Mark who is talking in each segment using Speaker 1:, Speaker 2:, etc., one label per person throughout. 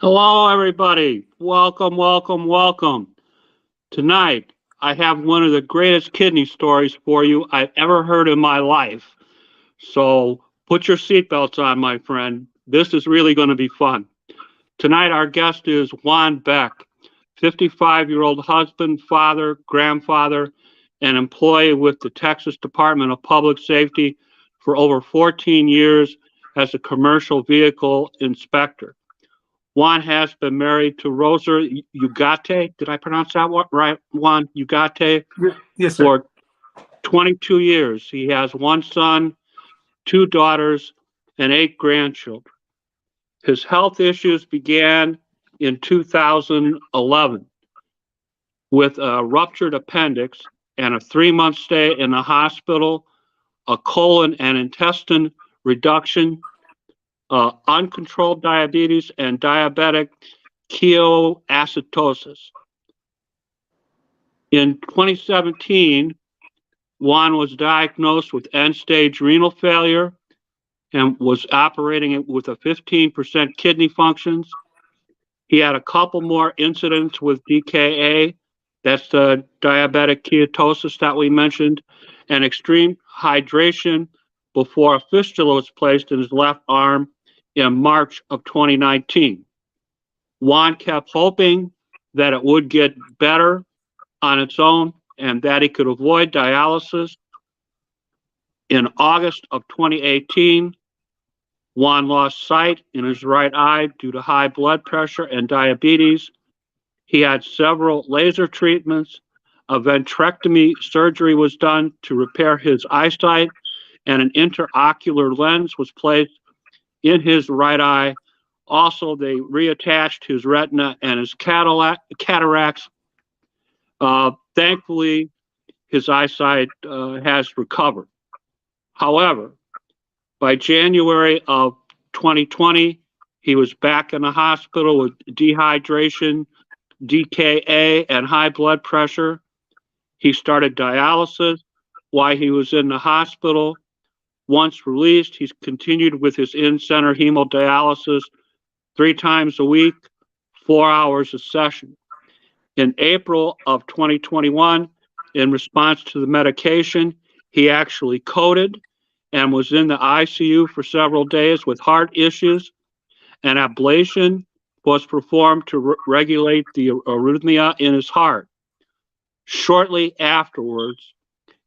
Speaker 1: Hello, everybody. Welcome, welcome, welcome. Tonight, I have one of the greatest kidney stories for you I've ever heard in my life. So put your seatbelts on, my friend. This is really going to be fun. Tonight, our guest is Juan Beck, 55-year-old husband, father, grandfather, and employee with the Texas Department of Public Safety for over 14 years as a commercial vehicle inspector. Juan has been married to Rosa Ugarte. Did I pronounce that right? Juan Ugarte
Speaker 2: Yes, sir.
Speaker 1: for 22 years. He has one son, two daughters, and eight grandchildren. His health issues began in 2011 with a ruptured appendix and a 3-month stay in the hospital, a colon and intestine reduction, uncontrolled diabetes, and diabetic ketoacidosis. In 2017, Juan was diagnosed with end-stage renal failure and was operating with a 15% kidney functions. He had a couple more incidents with DKA, that's the diabetic ketosis that we mentioned, and extreme hydration before a fistula was placed in his left arm in March of 2019. Juan kept hoping that it would get better on its own and that he could avoid dialysis. In August of 2018, Juan lost sight in his right eye due to high blood pressure and diabetes. He had several laser treatments. A ventrectomy surgery was done to repair his eyesight, and an intraocular lens was placed in his right eye. Also, they reattached his retina and his cataracts. Thankfully, his eyesight has recovered. However, by January of 2020, he was back in the hospital with dehydration, DKA, and high blood pressure. He started dialysis while he was in the hospital. Once released, he's continued with his in-center hemodialysis 3 times a week, 4 hours a session. In April of 2021, in response to the medication, he actually coded and was in the ICU for several days with heart issues. An ablation was performed to regulate the arrhythmia in his heart. Shortly afterwards,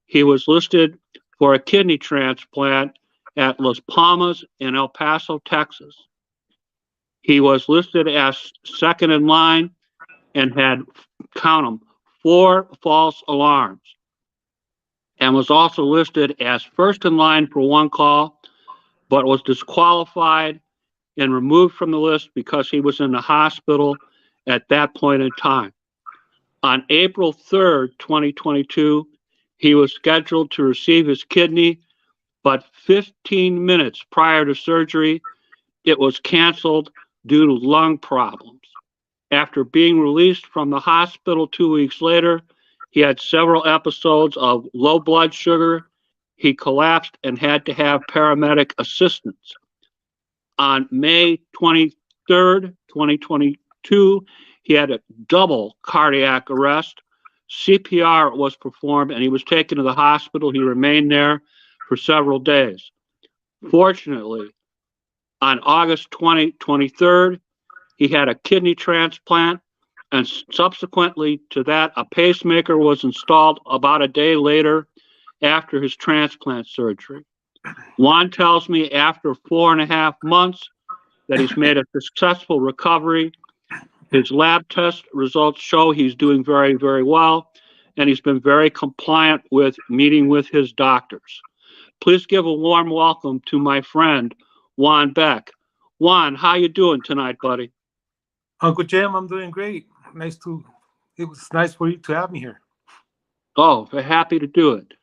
Speaker 1: he was listed for a kidney transplant at Las Palmas in El Paso, Texas. He was listed as second in line and had, count them, 4 false alarms, and was also listed as first in line for one call, but was disqualified and removed from the list because he was in the hospital at that point in time. On April 3rd, 2022, he was scheduled to receive his kidney, but 15 minutes prior to surgery, it was canceled due to lung problems. After being released from the hospital 2 weeks later, he had several episodes of low blood sugar. He collapsed and had to have paramedic assistance. On May 23rd, 2022, he had a double cardiac arrest. CPR was performed and he was taken to the hospital. He remained there for several days. Fortunately, on August 23rd, he had a kidney transplant, and subsequently to that, a pacemaker was installed about a day later after his transplant surgery. Juan tells me after 4.5 months that he's made a successful recovery. His lab test results show he's doing very, very well, and he's been very compliant with meeting with his doctors. Please give a warm welcome to my friend, Juan Beck. Juan, how you doing tonight, buddy?
Speaker 2: Uncle Jim, I'm doing great. It was nice for you to have me here.
Speaker 1: Oh, we're happy to do it.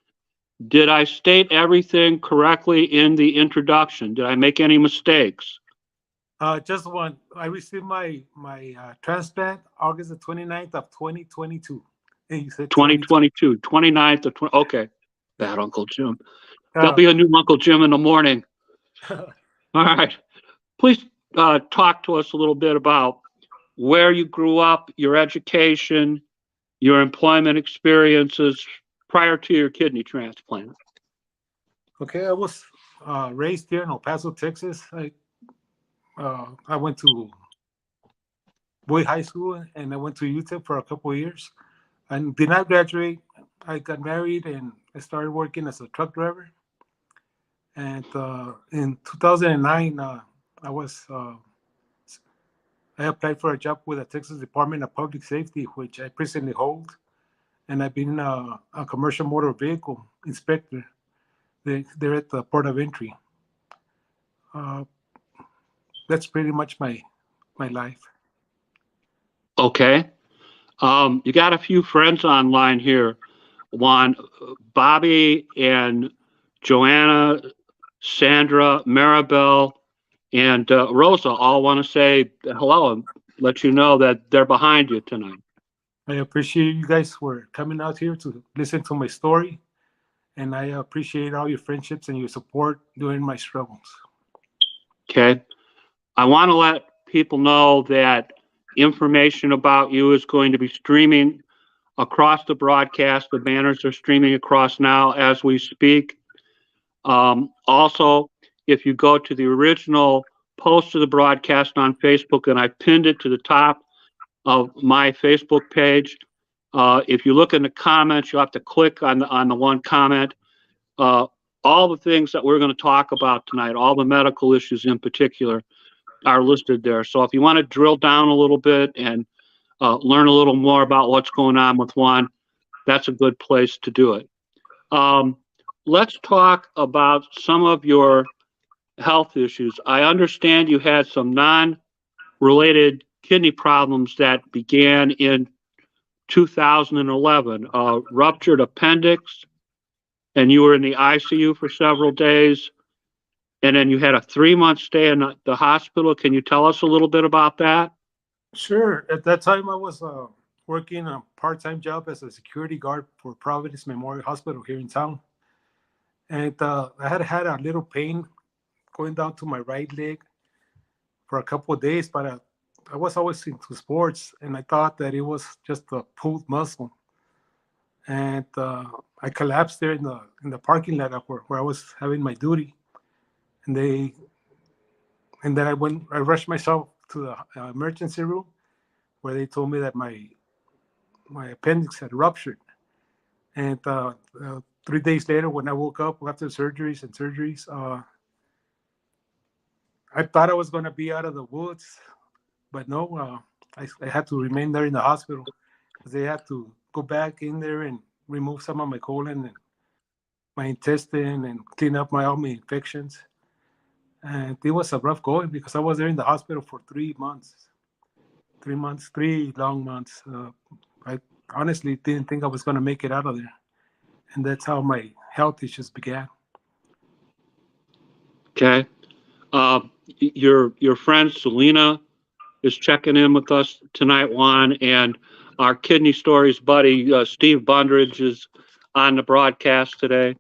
Speaker 1: Did I state everything correctly in the introduction? Did I make any mistakes?
Speaker 2: Just one. I received my transplant August the 29th of 2022. And you said
Speaker 1: 2022, 29th of 20. Okay. Bad Uncle Jim. There'll
Speaker 2: Uh,
Speaker 1: be a new Uncle Jim in the morning. All right. Please talk to us a little bit about where you grew up, your education, your employment experiences prior to your kidney transplant.
Speaker 2: Okay, I was raised here in El Paso, Texas. I went to Boyd High School and I went to UTEP for a couple of years. I did not graduate. I got married and I started working as a truck driver. And in 2009, I applied for a job with the Texas Department of Public Safety, which I presently hold. And I've been a commercial motor vehicle inspector. They're at the port of entry. That's pretty much my life.
Speaker 1: Okay. You got a few friends online here. Juan, Bobby and Joanna, Sandra, Maribel, and Rosa all want to say hello and let you know that they're behind you tonight.
Speaker 2: I appreciate you guys for coming out here to listen to my story. And I appreciate all your friendships and your support during my struggles.
Speaker 1: Okay. I want to let people know that information about you is going to be streaming across the broadcast. The banners are streaming across now as we speak. Also, if you go to the original post of the broadcast on Facebook, and I pinned it to the top of my Facebook page, if you look in the comments, you'll have to click on the one comment. All the things that we're going to talk about tonight, all the medical issues in particular, are listed there. So if you want to drill down a little bit and learn a little more about what's going on with Juan, that's a good place to do it. Let's talk about some of your health issues. I understand you had some non-related kidney problems that began in 2011, ruptured appendix, and you were in the ICU for several days, and then you had a 3-month stay in the hospital. Can you tell us a little bit about that?
Speaker 2: Sure. At that time, I was working a part-time job as a security guard for Providence Memorial Hospital here in town. And I had a little pain going down to my right leg for a couple of days, but I was always into sports, and I thought that it was just a pulled muscle. And I collapsed there in the parking lot where I was having my duty. And then I rushed myself to the emergency room where they told me that my appendix had ruptured. And 3 days later, when I woke up after surgeries, I thought I was going to be out of the woods, but no, I had to remain there in the hospital because they had to go back in there and remove some of my colon and my intestine and clean up all my infections. And it was a rough going because I was there in the hospital for 3 months. 3 long months. I honestly didn't think I was going to make it out of there. And that's how my health issues began.
Speaker 1: Okay. Your friend Selena is checking in with us tonight, Juan, and our Kidney Stories buddy, Steve Bundridge, is on the broadcast today.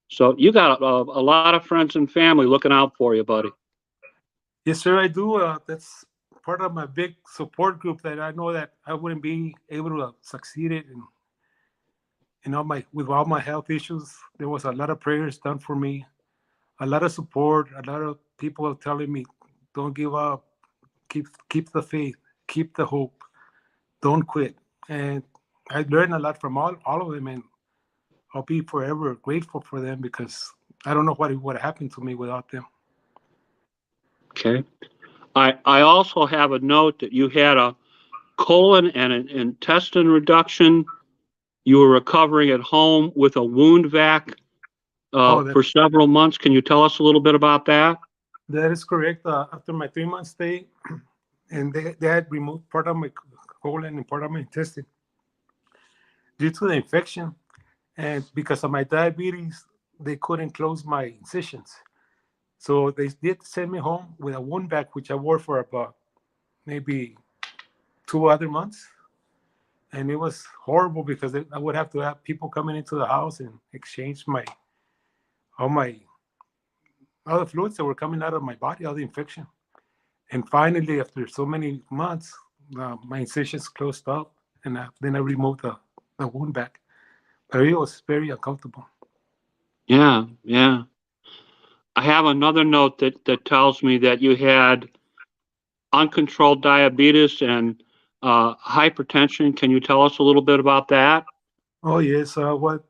Speaker 1: So you got a lot of friends and family looking out for you, buddy.
Speaker 2: Yes, sir, I do. That's part of my big support group that I know that I wouldn't be able to succeed with all my health issues. There was a lot of prayers done for me, a lot of support, a lot of people telling me, don't give up, keep the faith, keep the hope, don't quit. And I learned a lot from all of them, and I'll be forever grateful for them because I don't know what would have happened to me without them.
Speaker 1: Okay. I also have a note that you had a colon and an intestine reduction. You were recovering at home with a wound vac for several months. Can you tell us a little bit about that?
Speaker 2: That is correct. After my 3-month stay, and they had removed part of my colon and part of my intestine due to the infection. And because of my diabetes, they couldn't close my incisions. So they did send me home with a wound vac, which I wore for about maybe 2 other months. And it was horrible because I would have to have people coming into the house and exchange all the fluids that were coming out of my body, all the infection. And finally, after so many months, my incisions closed up, and then I removed the wound back. But it was very uncomfortable.
Speaker 1: Yeah, yeah. I have another note that tells me that you had uncontrolled diabetes and hypertension. Can you tell us a little bit about that?
Speaker 2: Oh yes, what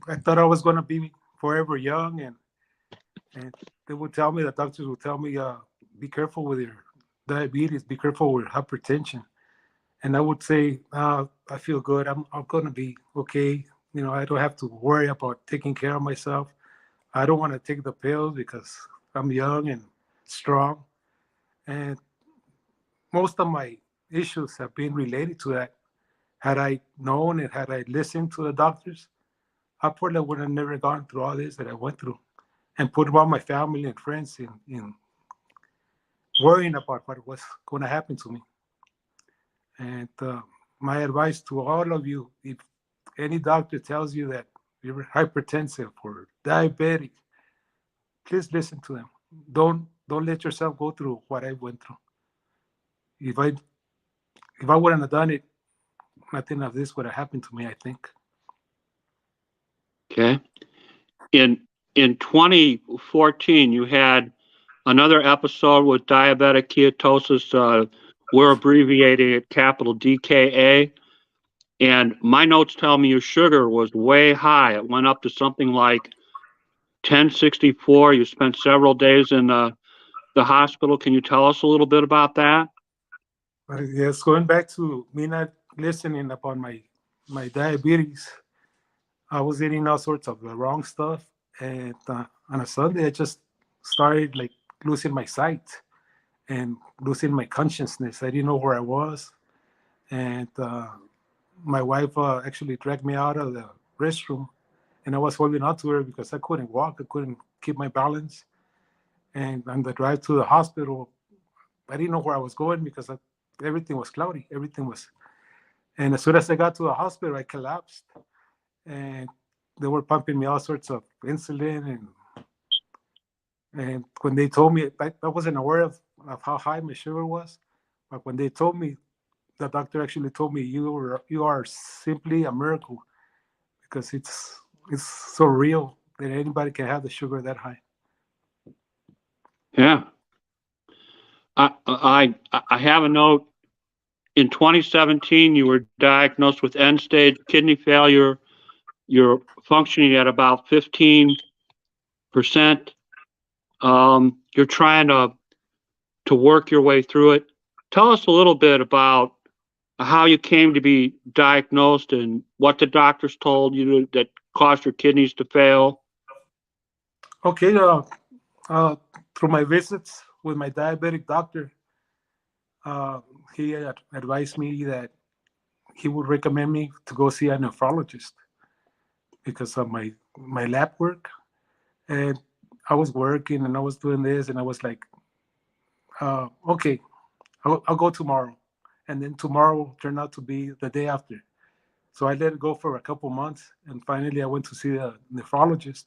Speaker 2: I thought I was gonna be forever young, and they would tell me, the doctors would tell me, be careful with your diabetes, be careful with hypertension, and I would say, I feel good, I'm gonna be okay. I don't have to worry about taking care of myself. I don't want to take the pills because I'm young and strong, and most of my issues have been related to that. Had I known and had I listened to the doctors, I probably would have never gone through all this that I went through and put all my family and friends in worrying about what was going to happen to me. And my advice to all of you, if any doctor tells you that you're hypertensive or diabetic, please listen to them. Don't let yourself go through what I went through. If I if I wouldn't have done it, nothing of this would have happened to me, I think.
Speaker 1: Okay. In in 2014, you had another episode with diabetic ketosis. We're abbreviating it capital DKA. And my notes tell me your sugar was way high. It went up to something like 1064. You spent several days in the hospital. Can you tell us a little bit about that?
Speaker 2: But yes, going back to me not listening upon my diabetes, I was eating all sorts of the wrong stuff, and on a Sunday I just started like losing my sight and losing my consciousness. I didn't know where I was, and my wife actually dragged me out of the restroom, and I was holding on to her because I couldn't walk, I couldn't keep my balance. And on the drive to the hospital, I didn't know where I was going because everything was cloudy. Everything was, and as soon as I got to the hospital, I collapsed, and they were pumping me all sorts of insulin, and when they told me, I wasn't aware of how high my sugar was, but when they told me, the doctor actually told me, you are simply a miracle because it's so real that anybody can have the sugar that high.
Speaker 1: Yeah. I have a note. In 2017, you were diagnosed with end stage kidney failure. You're functioning at about 15%. You're trying to work your way through it. Tell us a little bit about how you came to be diagnosed and what the doctors told you that caused your kidneys to fail.
Speaker 2: Okay, uh, through my visits with my diabetic doctor, uh, he advised me that he would recommend me to go see a nephrologist because of my lab work. And I was working and I was doing this, and I was like, okay, I'll go tomorrow. And then tomorrow turned out to be the day after. So I let it go for a couple months, and finally I went to see a nephrologist.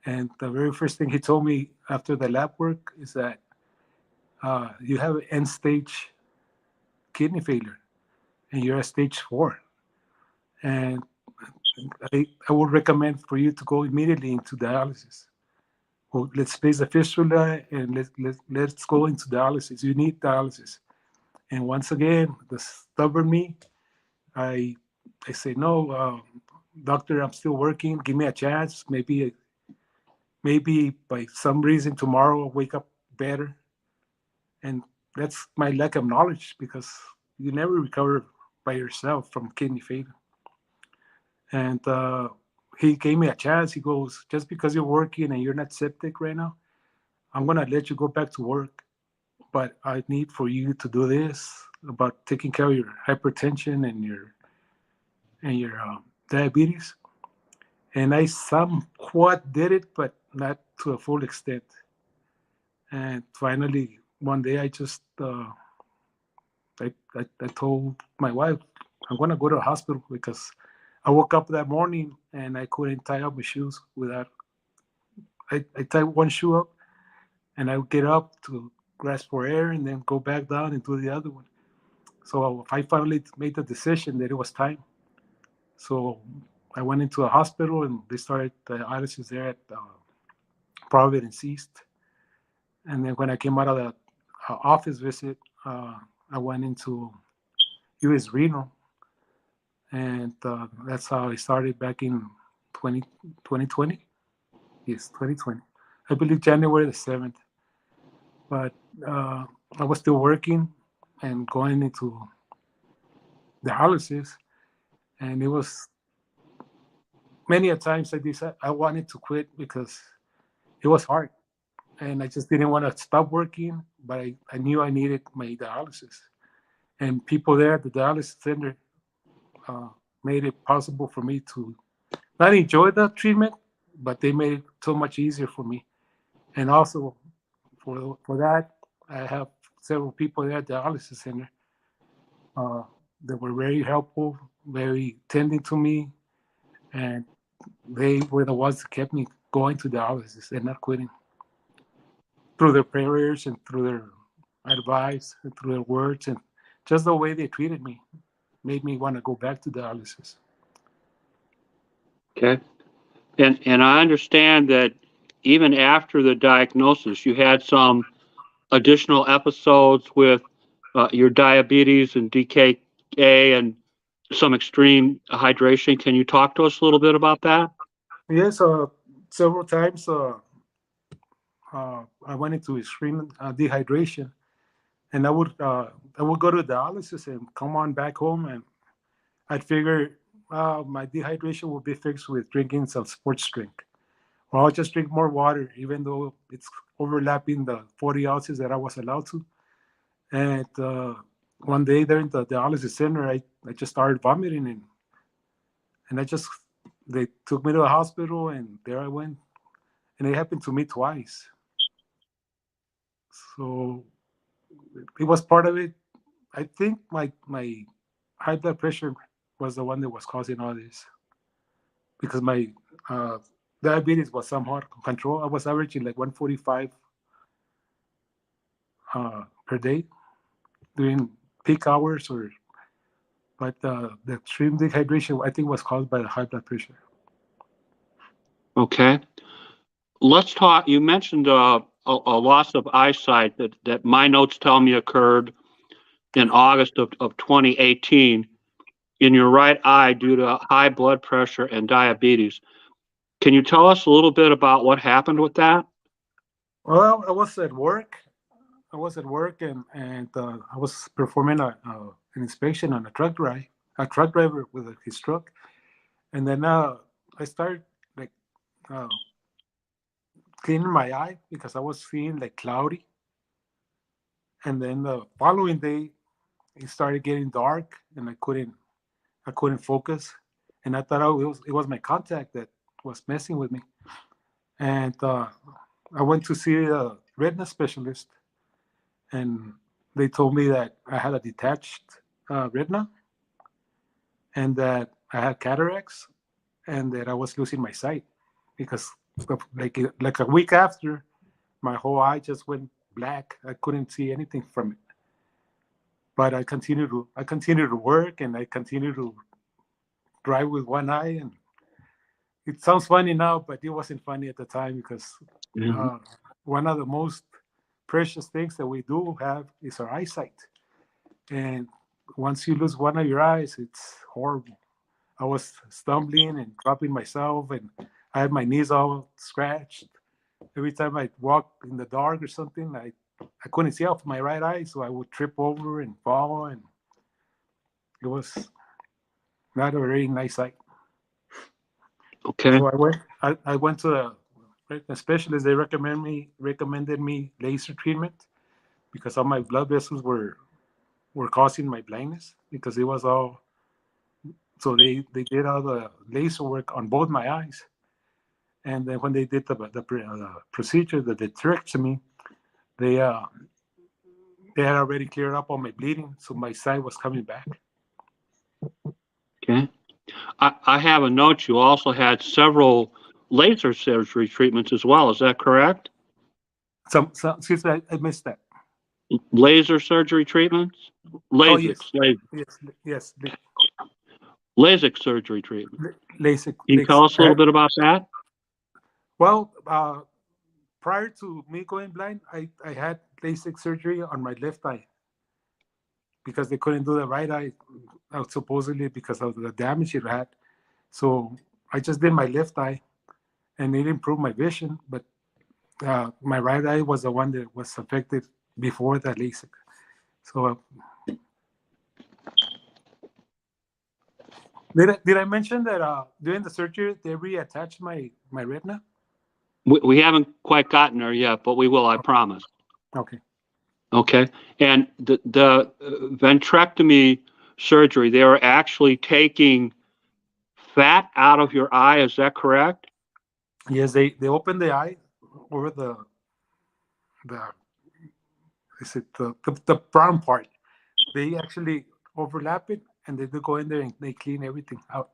Speaker 2: And the very first thing he told me after the lab work is that you have end stage kidney failure, and you're at stage 4. And I would recommend for you to go immediately into dialysis. Well, let's place the fistula and let's go into dialysis. You need dialysis. And once again, the stubborn me, I I say no, doctor. I'm still working. Give me a chance. Maybe by some reason tomorrow I'll wake up better. And that's my lack of knowledge because you never recover by yourself from kidney failure. And he gave me a chance. He goes, just because you're working and you're not septic right now, I'm gonna let you go back to work, but I need for you to do this about taking care of your hypertension and your diabetes. And I somewhat did it, but not to a full extent. And finally, one day I just I told my wife I'm gonna go to the hospital because I woke up that morning and I couldn't tie up my shoes without. I tied one shoe up and I would get up to grasp for air and then go back down and do the other one. So I finally made the decision that it was time. So I went into a hospital and they started the dialysis there at Providence East. And then when I came out of the office visit, I went into US Renal. And that's how I started back in 2020. Yes, 2020. I believe January the 7th. But I was still working and going into dialysis. And it was many a times I decided I wanted to quit because it was hard. And I just didn't want to stop working, but I knew I needed my dialysis. And people there at the dialysis center made it possible for me to not enjoy the treatment, but they made it so much easier for me. And also for that, I have several people there at the dialysis center that were very helpful, very tending to me, and they were the ones that kept me going to dialysis and not quitting. Through their prayers and through their advice and through their words and just the way they treated me made me want to go back to dialysis.
Speaker 1: Okay. And I understand that even after the diagnosis, you had some additional episodes with your diabetes and DKA and some extreme hydration. Can you talk to us a little bit about that?
Speaker 2: Yes, several times I went into extreme dehydration, and I would go to dialysis and come on back home, and I'd figure my dehydration will be fixed with drinking some sports drink, or I'll just drink more water, even though it's overlapping the 40 ounces that I was allowed to. And one day there in the dialysis center, I just started vomiting, and they took me to the hospital, and there I went, and it happened to me twice. So it was part of it. I think my high blood pressure was the one that was causing all this, because my diabetes was somewhat controlled. I was averaging like 145 per day during peak hours, but the extreme dehydration I think was caused by the high blood pressure.
Speaker 1: Okay. Let's talk. You mentioned a loss of eyesight that my notes tell me occurred in August of 2018 in your right eye due to high blood pressure and diabetes. Can you tell us a little bit about what happened with that?
Speaker 2: Well, I was at work. And I was performing an inspection on a truck driver with his truck. And then I started like cleaning my eye because I was seeing like cloudy. And then the following day, it started getting dark, and I couldn't focus. And I thought it was my contact that was messing with me. And I went to see a retina specialist, and they told me that I had a detached retina, and that I had cataracts, and that I was losing my sight, because like a week after, my whole eye just went black. I couldn't see anything from it. But I continued to work, and I continued to drive with one eye. And it sounds funny now, but it wasn't funny at the time, because one of the most precious things that we do have is our eyesight. And once you lose one of your eyes, it's horrible. I was stumbling and dropping myself, and I had my knees all scratched. Every time I walked in the dark or something, I couldn't see out of my right eye, so I would trip over and fall, and it was not a very nice sight.
Speaker 1: Okay.
Speaker 2: So I went to a specialist. They recommended me laser treatment, because all my blood vessels were causing my blindness, because it was all. So they did all the laser work on both my eyes, and then when they did the procedure, the vitrectomy, they had already cleared up all my bleeding, so my sight was coming back.
Speaker 1: Okay. I have a note. You also had several laser surgery treatments as well. Is that correct?
Speaker 2: Excuse me, I missed that.
Speaker 1: Laser surgery treatments?
Speaker 2: Oh,
Speaker 1: LASIK,
Speaker 2: yes, yes.
Speaker 1: LASIK surgery treatment.
Speaker 2: LASIK.
Speaker 1: Can you tell us a little bit about that?
Speaker 2: Well, prior to me going blind, I had LASIK surgery on my left eye because they couldn't do the right eye, supposedly because of the damage it had. So I just did my left eye, and it improved my vision. But my right eye was the one that was affected before the LASIK. So did I mention that during the surgery they reattached my retina?
Speaker 1: We haven't quite gotten there yet, but we will, I promise.
Speaker 2: Okay.
Speaker 1: Okay. And the ventrectomy surgery, they are actually taking fat out of your eye. Is that correct?
Speaker 2: Yes, they opened the eye over the is it the brown part. They actually overlap it, and they do go in there and they clean everything out,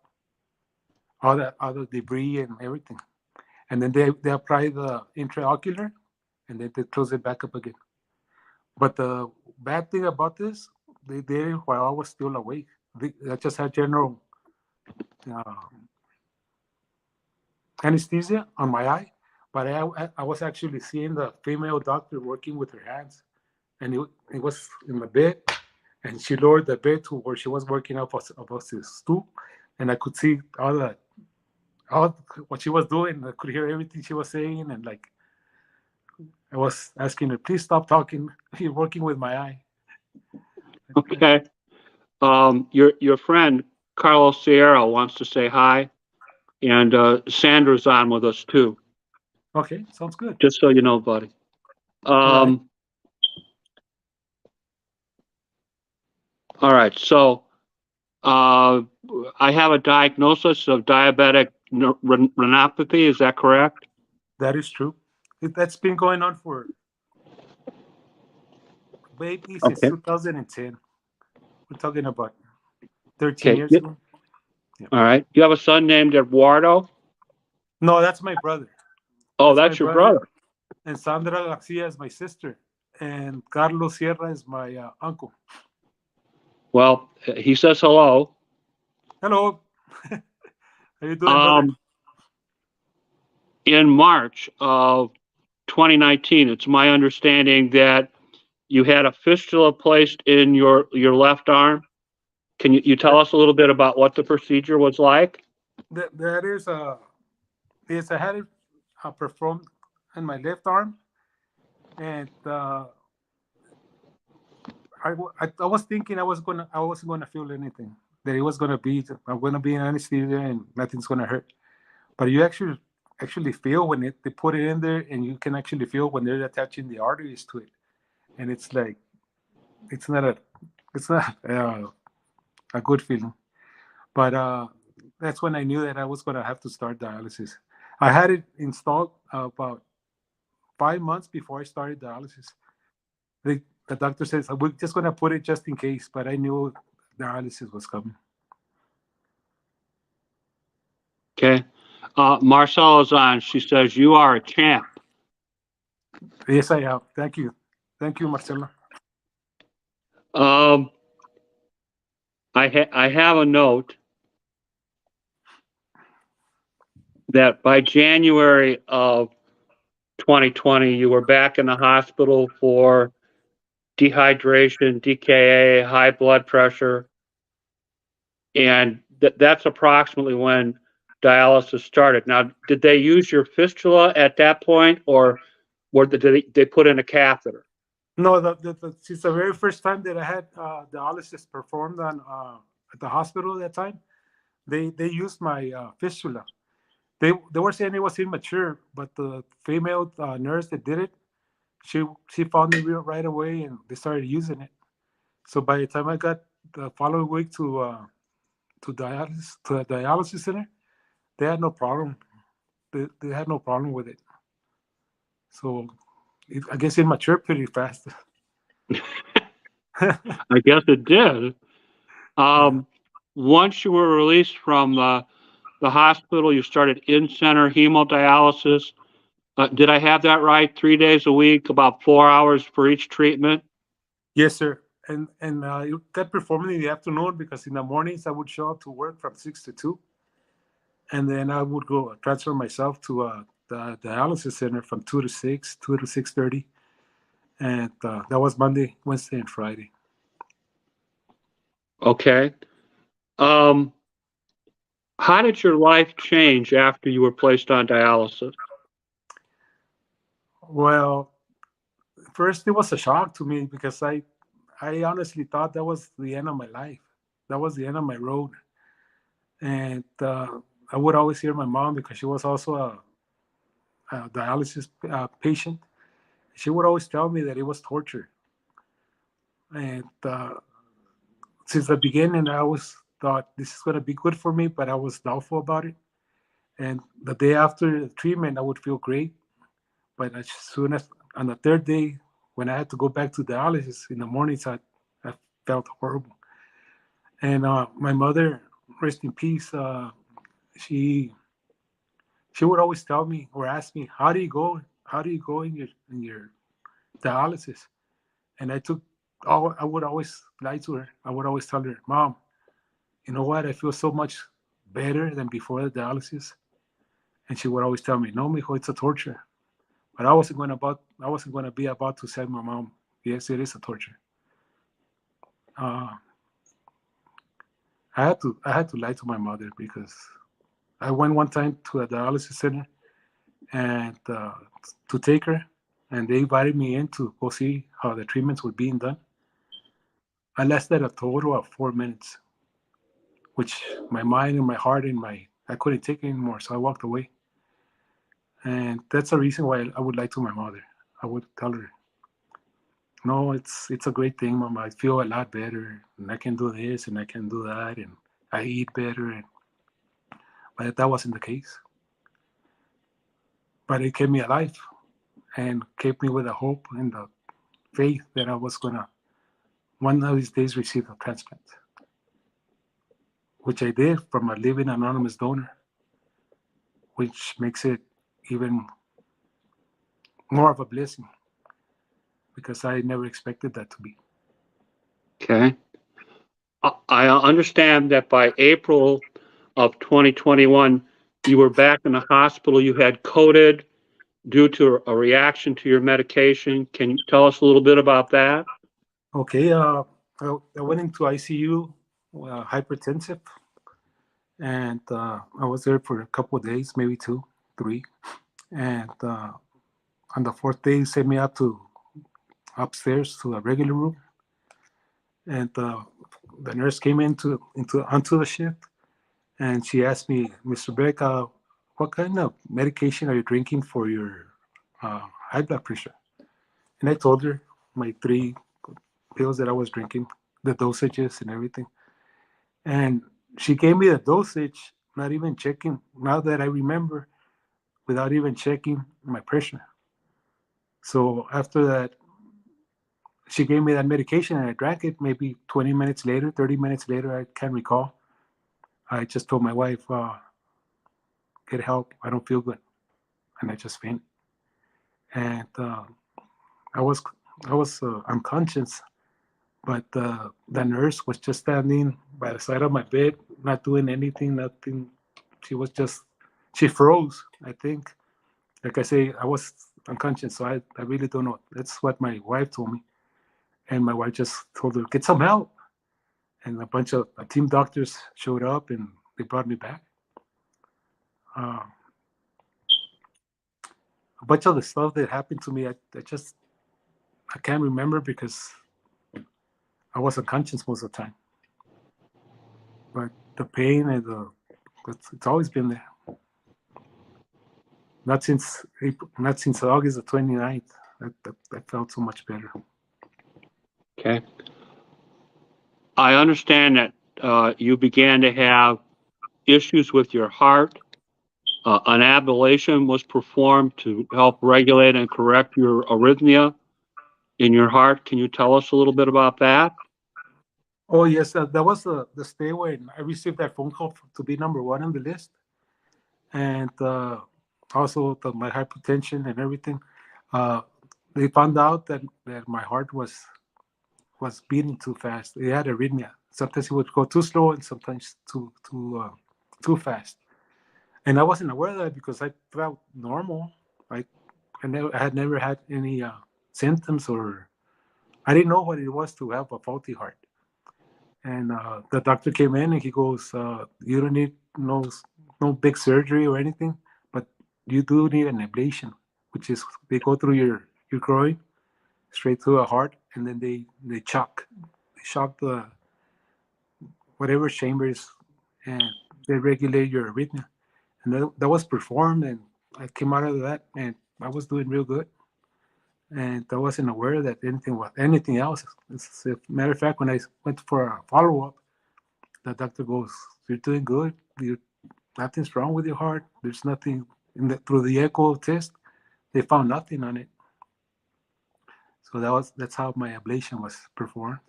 Speaker 2: all the debris and everything, and then they apply the intraocular, and then they close it back up again. But the bad thing about this, they did it while I was still awake. I just had general uh, anesthesia on my eye, but I was actually seeing the female doctor working with her hands, and it was in the bed, and she lowered the bed to where she was working up the stool, and I could see all what she was doing. I could hear everything she was saying, and like I was asking her, please stop talking. You're working with my eye.
Speaker 1: Okay. Your friend Carlos Sierra wants to say hi, and Sandra's on with us too.
Speaker 2: Okay, sounds good.
Speaker 1: Just so you know, buddy.
Speaker 2: Right.
Speaker 1: All right. So I have a diagnosis of diabetic retinopathy. Is that correct?
Speaker 2: That is true. That's been going on for maybe since
Speaker 1: Okay.
Speaker 2: 2010. We're talking about 13 years
Speaker 1: Yep.
Speaker 2: ago. Yeah.
Speaker 1: All right. You have a son named Eduardo?
Speaker 2: No, that's my brother.
Speaker 1: Oh, that's your brother.
Speaker 2: And Sandra Garcia is my sister. And Carlos Sierra is my uncle.
Speaker 1: Well, he says hello.
Speaker 2: Hello. How you doing, brother?
Speaker 1: In March of 2019, it's my understanding that you had a fistula placed in your left arm. Can you tell us a little bit about what the procedure was like?
Speaker 2: That is yes, I had it performed in my left arm, and I was thinking I wasn't gonna feel anything. That it was gonna be I'm gonna be in anesthesia and nothing's gonna hurt. But you actually feel when they put it in there, and you can actually feel when they're attaching the arteries to it, and it's like it's not a good feeling. But that's when I knew that I was gonna have to start dialysis. I had it installed about 5 months before I started dialysis. The doctor says we're just gonna put it just in case, but I knew dialysis was coming.
Speaker 1: Okay. Marcella's on. She says, you are a champ.
Speaker 2: Yes, I have. Thank you, Marcela.
Speaker 1: I have a note that by January of 2020, you were back in the hospital for dehydration, DKA, high blood pressure, and that's approximately when dialysis started. Now, did they use your fistula at that point, or did they put in a catheter?
Speaker 2: No, it's the very first time that I had dialysis performed on at the hospital at that time. They used my fistula. They were saying it was immature, but the female nurse that did it, she found it right away, and they started using it. So by the time I got the following week to the dialysis center, they had no problem. They had no problem with it. So I guess it matured pretty fast.
Speaker 1: I guess it did. Once you were released from the hospital, you started in-center hemodialysis. Did I have that right? 3 days a week, about 4 hours for each treatment?
Speaker 2: Yes, sir. And you got performing in the afternoon because in the mornings I would show up to work from 6 to 2, and then I would go transfer myself to the dialysis center from 2 to 6, 2 to 6:30, and that was Monday, Wednesday, and Friday.
Speaker 1: Okay. Um, how did your life change after you were placed on dialysis?
Speaker 2: Well, first it was a shock to me because I honestly thought that was the end of my life. That was the end of my road, and I would always hear my mom because she was also a dialysis patient. She would always tell me that it was torture, and since the beginning, I always thought this is going to be good for me, but I was doubtful about it. And the day after the treatment, I would feel great. But as soon as on the third day, when I had to go back to dialysis in the mornings, I felt horrible. And my mother, rest in peace, she she would always tell me or ask me, "How do you go? How do you go in your dialysis?" And I would always lie to her. I would always tell her, "Mom, you know what? I feel so much better than before the dialysis." And she would always tell me, "No, mijo, it's a torture." But I wasn't going to be about to say to my mom, "Yes, it is a torture." Uh, I had to lie to my mother because I went one time to a dialysis center and to take her, and they invited me in to go see how the treatments were being done. I lasted a total of 4 minutes, which my mind and my heart and I couldn't take it anymore, so I walked away. And that's the reason why I would lie to my mother. I would tell her, "No, it's a great thing, Mama. I feel a lot better, and I can do this and I can do that, and I eat better." But that wasn't the case. But it kept me alive and kept me with the hope and the faith that I was gonna one of these days receive a transplant, which I did from a living anonymous donor, which makes it even more of a blessing because I never expected that to be.
Speaker 1: Okay. I understand that by April of 2021, you were back in the hospital. You had coded due to a reaction to your medication. Can you tell us a little bit about that?
Speaker 2: Okay, I went into ICU, hypertensive, and I was there for a couple of days, maybe 2, 3, and on the fourth day, sent me up to upstairs to a regular room, and the nurse came into onto the shift, and she asked me, "Mr. Beck, what kind of medication are you drinking for your high blood pressure?" And I told her my 3 pills that I was drinking, the dosages and everything. And she gave me the dosage, not even checking, now that I remember, without even checking my pressure. So after that, she gave me that medication and I drank it maybe 20 minutes later, 30 minutes later, I can't recall. I just told my wife, "Get help, I don't feel good." And I just fainted. And I was unconscious, but the nurse was just standing by the side of my bed, not doing anything, nothing. She froze, I think. Like I say, I was unconscious, so I really don't know. That's what my wife told me. And my wife just told her, "Get some help." And a bunch of team doctors showed up and they brought me back. Uh, a bunch of the stuff that happened to me, I can't remember because I was unconscious most of the time. But the pain and it's always been there. Not since August the 29th. That felt so much better.
Speaker 1: Okay. I understand that you began to have issues with your heart. An ablation was performed to help regulate and correct your arrhythmia in your heart. Can you tell us a little bit about that?
Speaker 2: Oh yes, that was the stay when I received that phone call to be number one on the list, and also my hypertension and everything. Uh, they found out that my heart was was beating too fast. He had arrhythmia. Sometimes he would go too slow and sometimes too fast. And I wasn't aware of that because I felt normal. I had never had any symptoms, or I didn't know what it was to have a faulty heart. And the doctor came in and he goes, "You don't need no big surgery or anything, but you do need an ablation, which is they go through your groin straight to the heart, and then they shock the whatever chambers, and they regulate your arrhythmia." And that was performed, and I came out of that, and I was doing real good. And I wasn't aware that anything else. As a matter of fact, when I went for a follow up, the doctor goes, "You're doing good. Nothing's wrong with your heart. There's nothing through the echo test. They found nothing on it." So that's how my ablation was performed.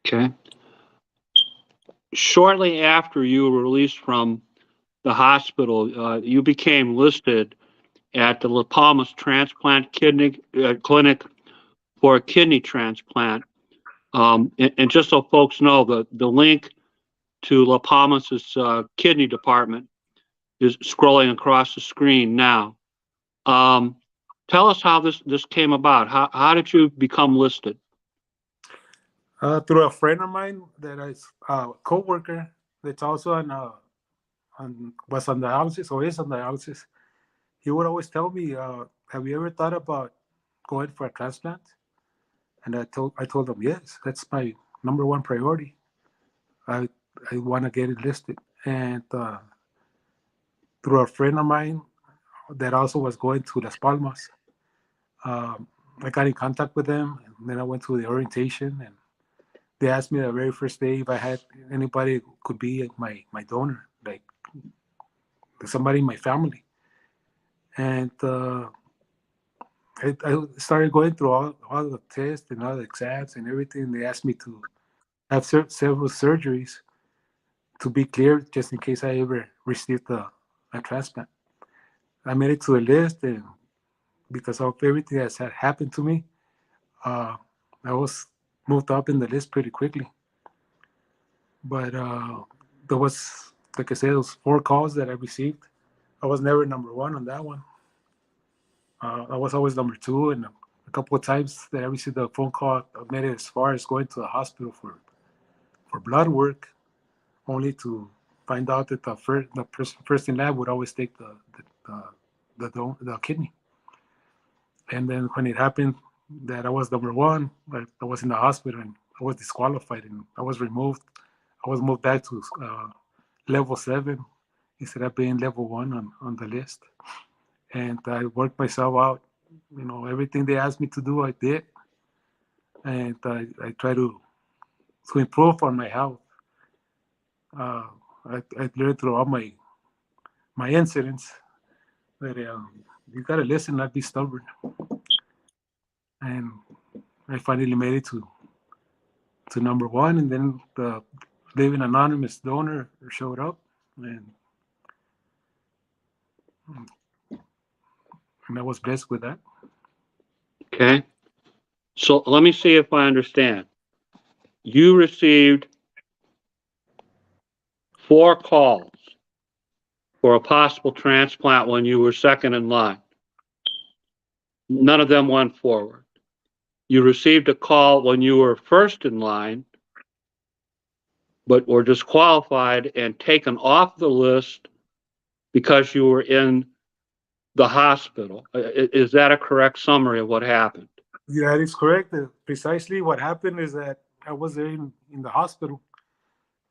Speaker 1: Okay. Shortly after you were released from the hospital, you became listed at the La Palmas Transplant Clinic for a kidney transplant. And just so folks know, the link to La Palmas's kidney department is scrolling across the screen now. Tell us how this came about. How did you become listed?
Speaker 2: Through a friend of mine that is a co-worker that's also was on dialysis or is on dialysis. He would always tell me, "Have you ever thought about going for a transplant?" And I told him, "Yes, that's my number one priority. I want to get it listed." And through a friend of mine that also was going to Las Palmas, I got in contact with them, and then I went to the orientation, and they asked me the very first day if I had anybody who could be my donor, like somebody in my family. And I started going through all the tests and all the exams and everything. They asked me to have several surgeries to be cleared just in case I ever received a transplant. I made it to the list, and because of everything that's had happened to me, I was moved up in the list pretty quickly. But there was, like I said, those 4 calls that I received. I was never number one on that one. I was always number 2, and a couple of times that I received a phone call, I made it as far as going to the hospital for blood work, only to find out that the first in lab would always take the kidney. And then when it happened that I was number 1, I was in the hospital and I was disqualified and I was removed. I was moved back to level 7 instead of being level 1 on the list. And I worked myself out. Everything they asked me to do, I did. And I try to improve on my health. I learned through all my incidents that you gotta listen, not be stubborn. And I finally made it to number 1, and then the living anonymous donor showed up, and I was blessed with that.
Speaker 1: Okay. So let me see if I understand. You received 4 calls for a possible transplant when you were second in line. None of them went forward. You received a call when you were first in line, but were disqualified and taken off the list because you were in the hospital. Is that a correct summary of what happened?
Speaker 2: Yeah, that is correct. Precisely what happened is that I was there in the hospital,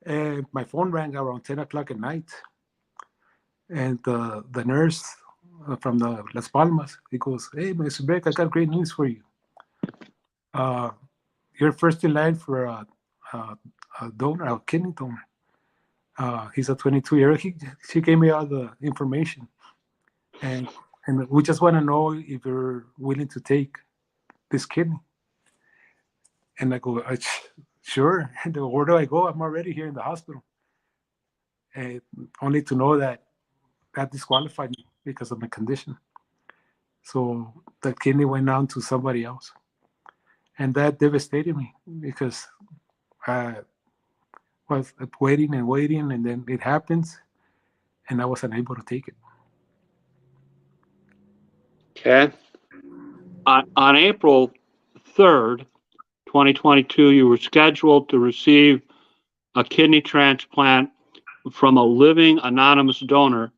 Speaker 2: and my phone rang around 10 o'clock at night. And the nurse from the Las Palmas, he goes, "Hey, Mr. Beck, I got great news for you. You're first in line for a donor, a kidney donor. He's a 22-year-old. She gave me all the information, and we just want to know if you're willing to take this kidney." And I go, "Sure." And where do I go? I'm already here in the hospital. And only to know that disqualified me because of my condition. So the kidney went on to somebody else. And that devastated me because I was waiting and waiting, and then it happens, and I was unable to take it.
Speaker 1: Okay. On April 3rd, 2022, you were scheduled to receive a kidney transplant from a living anonymous donor,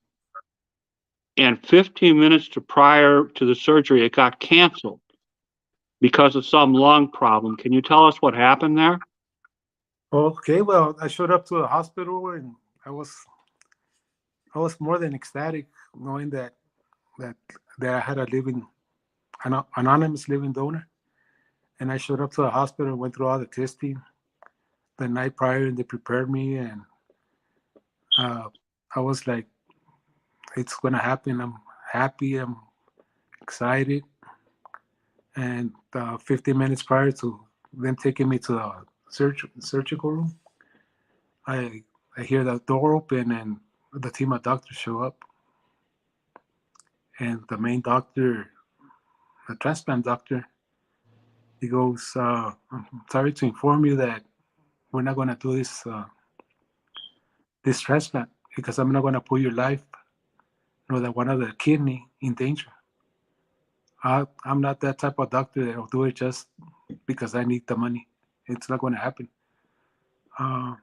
Speaker 1: and 15 minutes prior to the surgery, it got canceled because of some lung problem. Can you tell us what happened there?
Speaker 2: Okay, well, I showed up to the hospital, and I was more than ecstatic knowing that that I had a living an anonymous living donor. And I showed up to the hospital and went through all the testing the night prior, and they prepared me, and I was like, it's gonna happen. I'm happy. I'm excited. And 15 minutes prior to them taking me to the surgical room, I I hear the door open and the team of doctors show up. And the main doctor, the transplant doctor, he goes, "I'm sorry to inform you that we're not going to do this transplant because I'm not going to put your life nor that one of the kidney in danger. I'm not that type of doctor that will do it just because I need the money. It's not going to happen. Uh,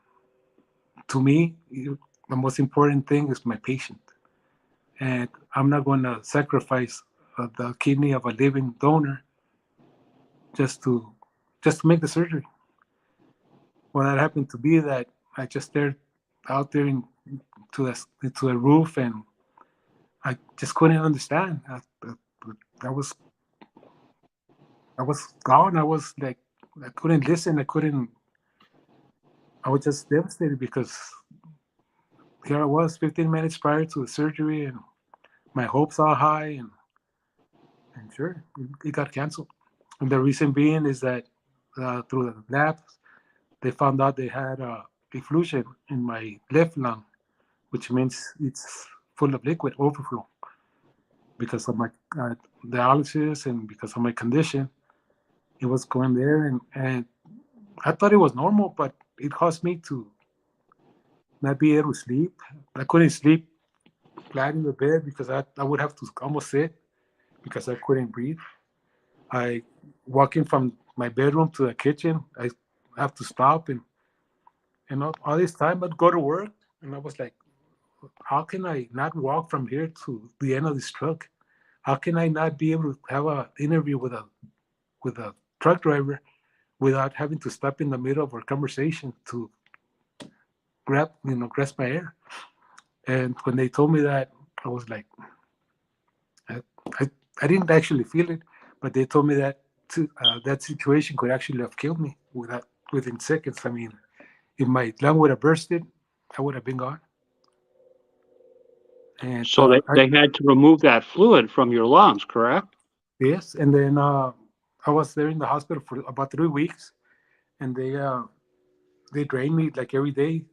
Speaker 2: to me, the most important thing is my patient, and I'm not going to sacrifice the kidney of a living donor just to make the surgery." Well, that happened to be that I just stared out there into the roof, and I just couldn't understand. I was gone. I was like, I couldn't listen. I was just devastated because here I was 15 minutes prior to the surgery, and my hopes are high, and sure, it got canceled. And the reason being is that through the labs, they found out they had effusion in my left lung, which means it's full of liquid overflow because of my dialysis and because of my condition. It was going there, and I thought it was normal, but it caused me to not be able to sleep. I couldn't sleep flat in the bed because I would have to almost sit because I couldn't breathe. I walking from my bedroom to the kitchen, I have to stop, and all this time I'd go to work, and I was like, how can I not walk from here to the end of this truck? How can I not be able to have an interview with a truck driver without having to stop in the middle of our conversation to grasp my air? And when they told me that, I was like, I, I, I didn't actually feel it, but they told me that that situation could actually have killed me within seconds. I mean, if my lung would have bursted, I would have been gone. And
Speaker 1: So they had to remove that fluid from your lungs, correct?
Speaker 2: yes, and then I was there in the hospital for about 3 weeks, and they drained me like every day.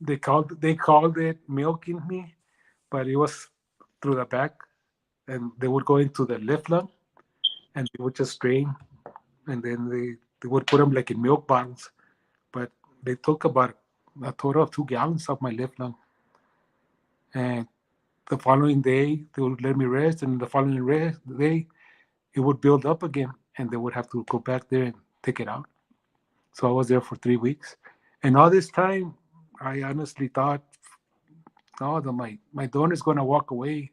Speaker 2: They called it milking me, but it was through the back, and they would go into the left lung, and they would just drain, and then they would put them like in milk bottles, but they took about a total of 2 gallons of my left lung, and the following day they would let me rest, and the following day it would build up again, and they would have to go back there and take it out. So I was there for 3 weeks, and all this time I honestly thought, no, my donor is going to walk away.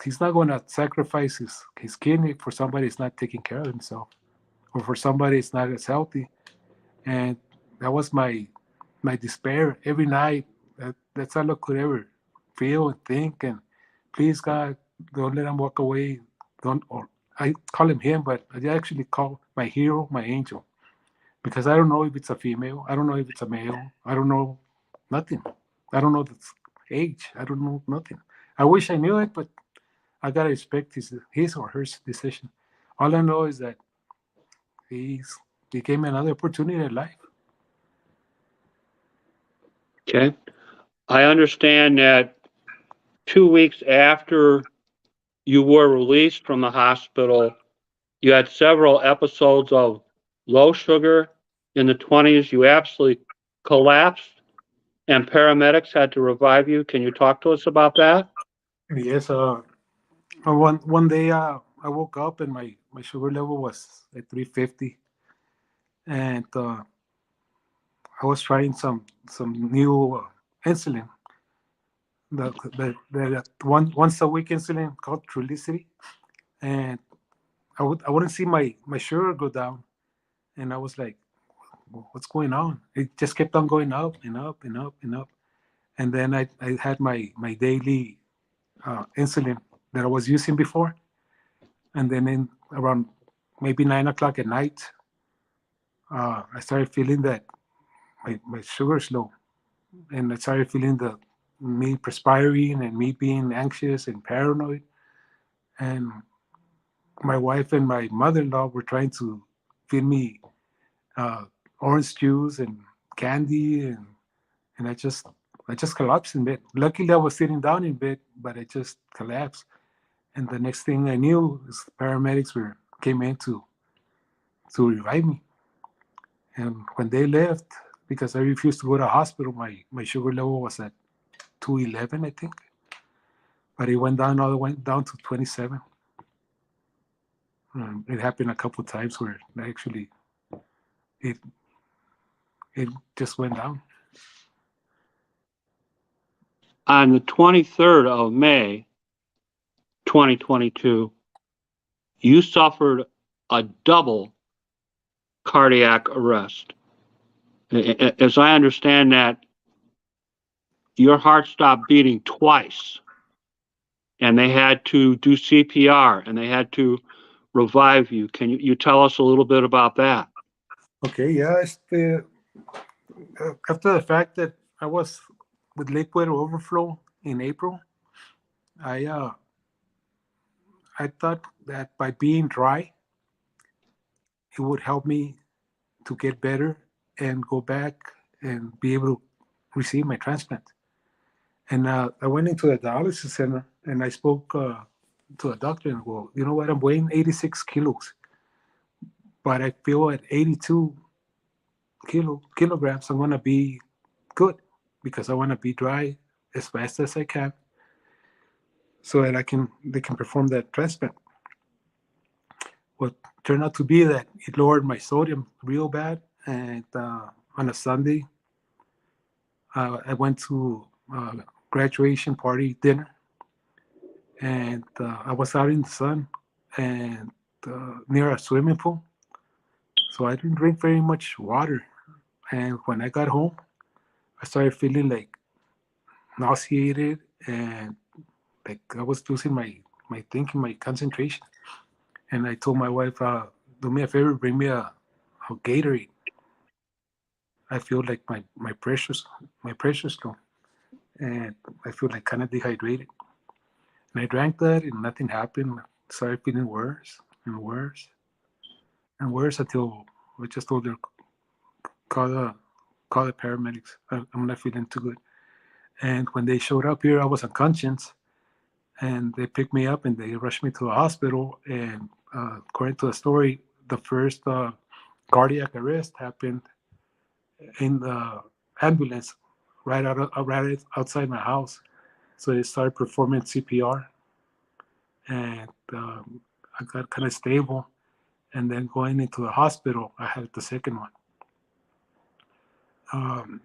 Speaker 2: He's not going to sacrifice his kidney for somebody that's not taking care of himself, or for somebody that's not as healthy. And that was my despair every night. That's all I could ever feel and think. And please, God, don't let him walk away. Don't, or I call him, but I actually call my hero my angel, because I don't know if it's a female. I don't know if it's a male. I don't know nothing. I don't know the age. I don't know nothing. I wish I knew it, but I gotta respect his or her decision. All I know is that he gave me another opportunity in life.
Speaker 1: Okay. I understand that 2 weeks after you were released from the hospital, You had several episodes of low sugar in the 20s. You absolutely collapsed, and paramedics had to revive you. Can you talk to us about that?
Speaker 2: Yes. One day I woke up and my sugar level was at 350, and I was trying some new insulin, the once a week insulin called Trulicity, and I wouldn't see my sugar go down, and I was like, what's going on? It just kept on going up and up and up and up, and then I had my daily insulin that I was using before, and then in around maybe 9 o'clock at night, I started feeling that my sugar is low, and I started feeling the me perspiring and me being anxious and paranoid, and my wife and my mother-in-law were trying to feed me uh, orange juice and candy, and I just collapsed in bed. Luckily, I was sitting down in bed, but I just collapsed. And the next thing I knew, is the paramedics came in to revive me. And when they left, because I refused to go to the hospital, my sugar level was at 211, I think, but it went down all the way down to 27. It happened a couple of times where actually it it just went down.
Speaker 1: On the 23rd of May, 2022, you suffered a double cardiac arrest. As I understand that, your heart stopped beating twice, and they had to do CPR, and they had to revive you. Can you tell us a little bit about that?
Speaker 2: Okay, yeah. After the fact that I was with liquid overflow in April, I uh, I thought that by being dry, it would help me to get better and go back and be able to receive my transplant. And I went into the dialysis center and I spoke to a doctor and go, you know what, I'm weighing 86 kilos, but I feel at 82 kilograms, I want to be good because I want to be dry as fast as I can so that they can perform that transplant. What turned out to be that it lowered my sodium real bad. And on a Sunday, I went to a graduation party dinner, and I was out in the sun and near a swimming pool. So I didn't drink very much water. And when I got home, I started feeling like nauseated and like I was losing my thinking, my concentration. And I told my wife, do me a favor, bring me a Gatorade. I feel like my pressure's low, and I feel like kind of dehydrated. And I drank that, and nothing happened. I started feeling worse and worse and worse until I just told her, call the call the paramedics. I'm not feeling too good. And when they showed up here, I was unconscious, and they picked me up and they rushed me to the hospital. And according to the story, the first cardiac arrest happened in the ambulance right outside my house. So they started performing CPR, and I got kind of stable. And then going into the hospital, I had the second one. Um,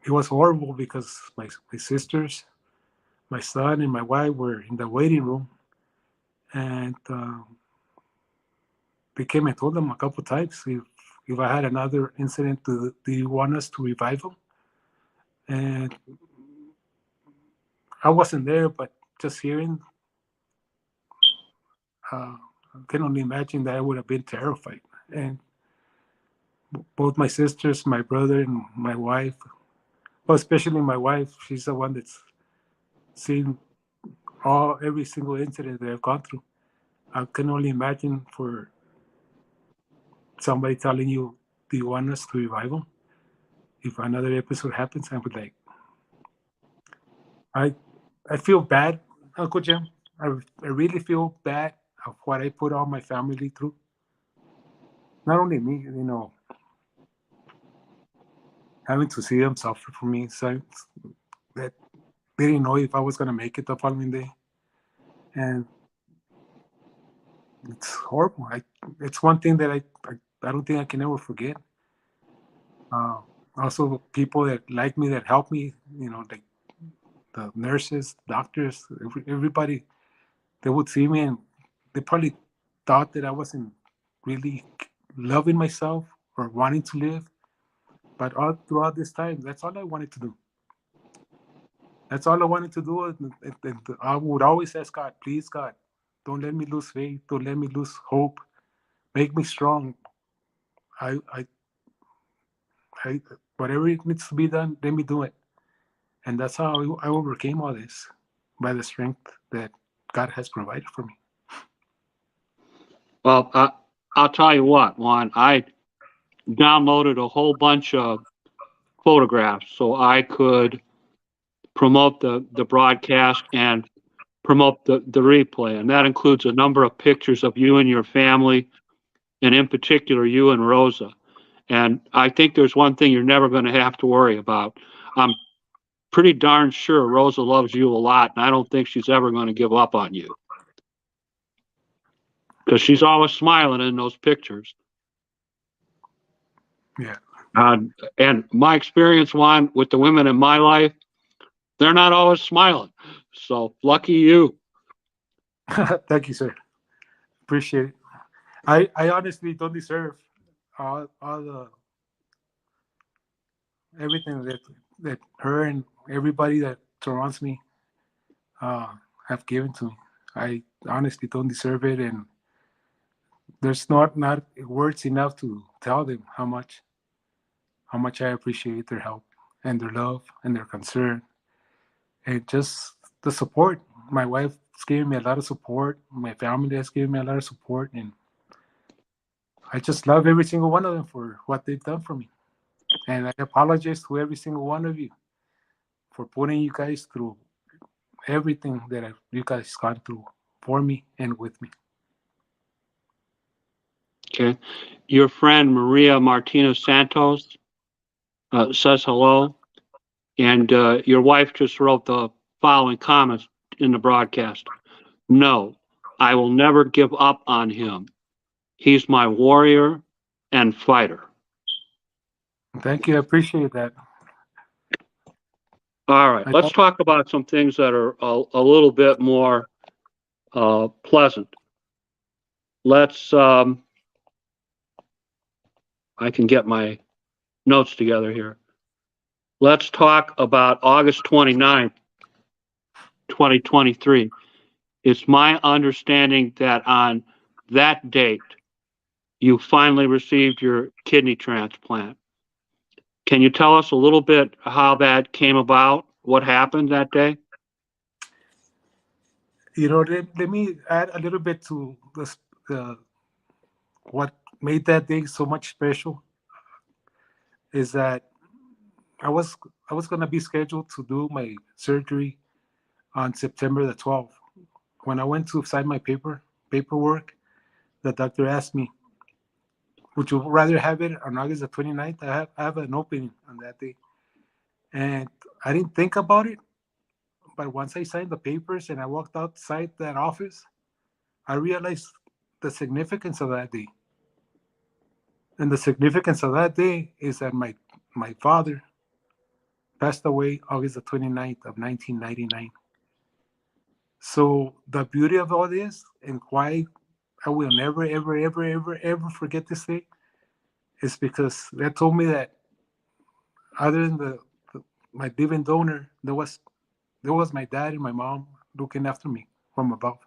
Speaker 2: it was horrible because my sisters, my son, and my wife were in the waiting room, and they came and told them a couple of times if I had another incident, do you want us to revive them? And I wasn't there, but just hearing, I can only imagine that I would have been terrified. And both my sisters, my brother, and my wife, well, especially my wife, she's the one that's seen every single incident that I've gone through. I can only imagine for somebody telling you, "Do you want us to revive them?" If another episode happens, I would like, I, I feel bad, Uncle Jim. I really feel bad. of what I put all my family through. Not only me, having to see them suffer for me, so that they didn't know if I was gonna make it the following day, and it's horrible. It's one thing that I don't think I can ever forget. Uh, Also, people that like me, that help me, like the nurses, doctors, everybody, they would see me and they probably thought that I wasn't really loving myself or wanting to live. But all throughout this time, that's all I wanted to do. That's all I wanted to do. And I would always ask God, please, God, don't let me lose faith. Don't let me lose hope. Make me strong. I, I, I, whatever it needs to be done, let me do it. And that's how I overcame all this, by the strength that God has provided for me.
Speaker 1: Well, I'll tell you what, Juan, I downloaded a whole bunch of photographs so I could promote the broadcast and promote the replay. And that includes a number of pictures of you and your family, and in particular, you and Rosa. And I think there's one thing you're never going to have to worry about. I'm pretty darn sure Rosa loves you a lot, and I don't think she's ever going to give up on you, because she's always smiling in those pictures.
Speaker 2: Yeah.
Speaker 1: And my experience, Juan, with the women in my life, they're not always smiling. So lucky you.
Speaker 2: Thank you, sir. Appreciate it. I honestly don't deserve all the everything that her and everybody that surrounds me have given to me. I honestly don't deserve it, and there's not words enough to tell them how much I appreciate their help and their love and their concern, and just the support. My wife's given me a lot of support. My family has given me a lot of support, and I just love every single one of them for what they've done for me. And I apologize to every single one of you for putting you guys through everything that you guys gone through for me and with me.
Speaker 1: Okay. Your friend Maria Martinez Santos says hello. And your wife just wrote the following comments in the broadcast. No, I will never give up on him. He's my warrior and fighter.
Speaker 2: Thank you. I appreciate that.
Speaker 1: All right, let's talk about some things that are a little bit more pleasant. Let's, I can get my notes together here. Let's talk about August 29th, 2023. It's my understanding that on that date, you finally received your kidney transplant. Can you tell us a little bit how that came about? What happened that day?
Speaker 2: Let me add a little bit to what made that day so much special is that I was going to be scheduled to do my surgery on September the 12th. When I went to sign my paperwork, the doctor asked me, would you rather have it on August the 29th? I have an opening on that day. And I didn't think about it, but once I signed the papers and I walked outside that office, I realized the significance of that day. And the significance of that day is that my father passed away August the 29th of 1999. So the beauty of all this and why I will never, ever, ever, ever, ever forget this day is because that told me that other than my living donor, there was my dad and my mom looking after me from above.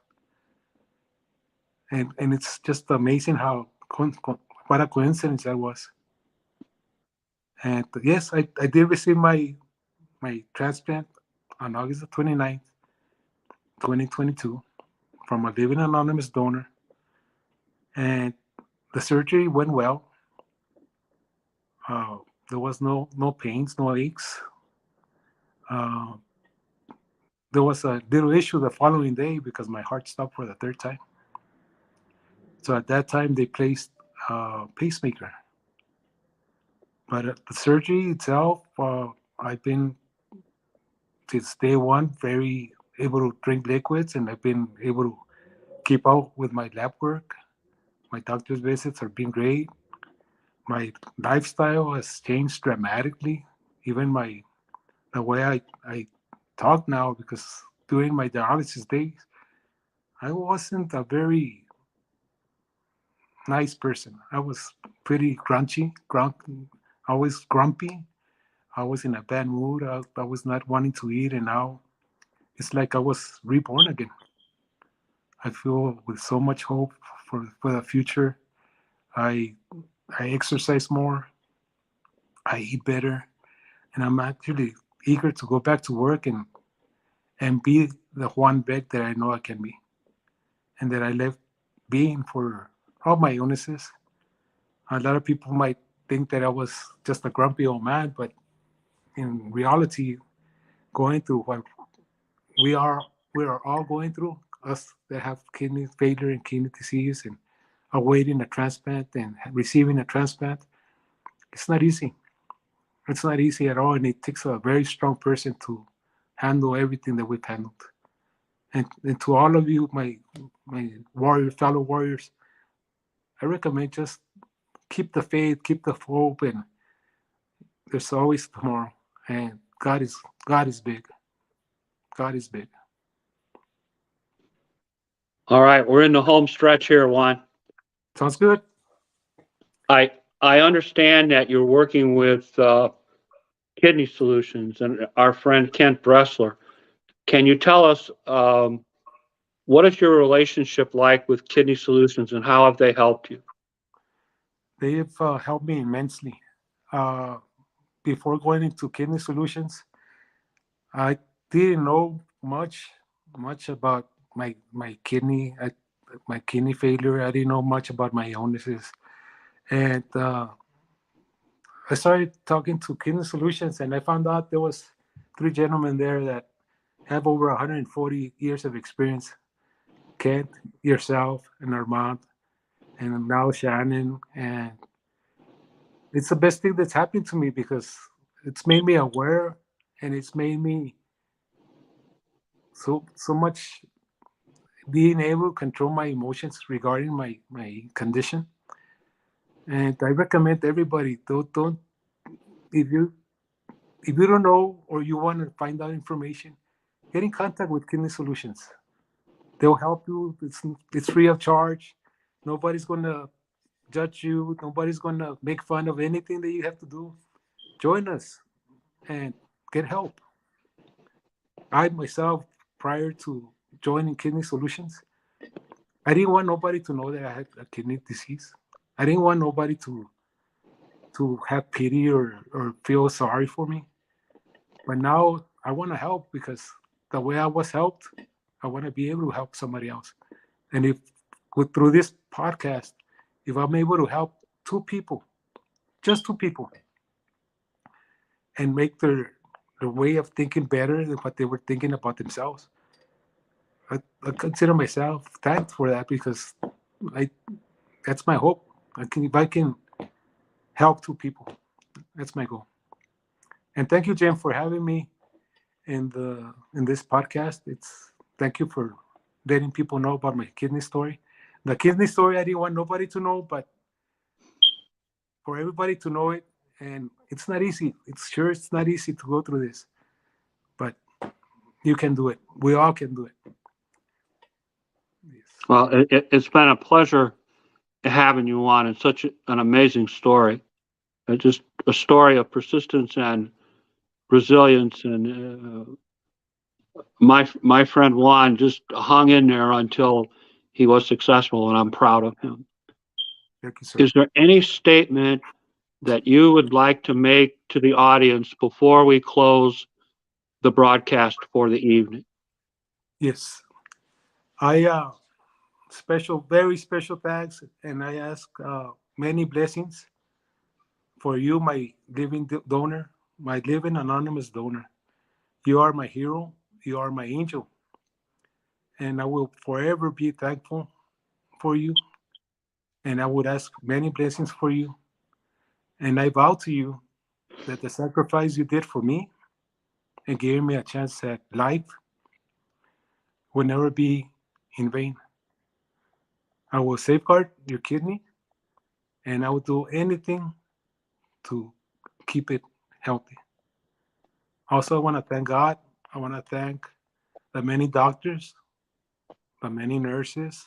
Speaker 2: And it's just amazing how what a coincidence that was. And yes, I did receive my transplant on August the 29th, 2022, from a living anonymous donor. And the surgery went well. There was no pains, no aches. There was a little issue the following day because my heart stopped for the third time. So at that time, they placed a pacemaker. But the surgery itself, I've been since day one very able to drink liquids, and I've been able to keep up with my lab work. My doctor's visits are being great. My lifestyle has changed dramatically. Even the way I talk now, because during my dialysis days, I wasn't a very nice person. I was pretty always grumpy. I was in a bad mood. I was not wanting to eat, and now it's like I was reborn again. I feel with so much hope for the future. I I exercise more. I eat better, and I'm actually eager to go back to work and be the Juan Beck that I know I can be, and that I left being for all my illnesses. A lot of people might think that I was just a grumpy old man, but in reality, going through what we are we are all going through, us that have kidney failure and kidney disease and awaiting a transplant and receiving a transplant, it's not easy. It's not easy at all, and it takes a very strong person to handle everything that we've handled. And to all of you, my fellow warriors, I recommend just keep the faith, keep the hope, and there's always tomorrow. And God is big. God is big.
Speaker 1: All right, we're in the home stretch here, Juan.
Speaker 2: Sounds good.
Speaker 1: I understand that you're working with Kidney Solutions and our friend Kent Bressler. Can you tell us what is your relationship like with Kidney Solutions and how have they helped you?
Speaker 2: They've helped me immensely. Uh, Before going into Kidney Solutions, I didn't know much about my kidney failure. I didn't know much about my illnesses, and I started talking to Kidney Solutions, and I found out there was three gentlemen there that have over 140 years of experience. Kent, yourself, and Armand, and now Shannon, and it's the best thing that's happened to me because it's made me aware, and it's made me so much being able to control my emotions regarding my condition. And I recommend everybody don't if you if you don't know or you want to find out information, get in contact with Kidney Solutions. They'll help you. It's free of charge. Nobody's gonna judge you. Nobody's gonna make fun of anything that you have to do. Join us and get help. I myself, prior to joining Kidney Solutions, I didn't want nobody to know that I had a kidney disease. I didn't want nobody to have pity or feel sorry for me. But now I want to help because the way I was helped, I want to be able to help somebody else. And if through this podcast, if I'm able to help two people, just two people, and make their way of thinking better than what they were thinking about themselves, I consider myself thanked for that because I that's my hope. If I can help two people, that's my goal. And thank you, Jim, for having me in this podcast. It's Thank you for letting people know about my kidney story. The kidney story I didn't want nobody to know, but for everybody to know it, and it's not easy. It's not easy to go through this, but you can do it. We all can do it. Yes.
Speaker 1: Well, it's been a pleasure having you on and such an amazing story. Just a story of persistence and resilience. And my friend Juan just hung in there until he was successful, and I'm proud of him.
Speaker 2: Thank you, sir.
Speaker 1: Is there any statement that you would like to make to the audience before we close the broadcast for the evening?
Speaker 2: Yes. I very special thanks, and I ask many blessings for you, my living donor, my living anonymous donor. You are my hero. You are my angel, and I will forever be thankful for you. and I would ask many blessings for you. And I vow to you that the sacrifice you did for me and giving me a chance at life will never be in vain. I will safeguard your kidney, and I will do anything to keep it healthy. Also, I want to thank God. I want to thank the many doctors, the many nurses,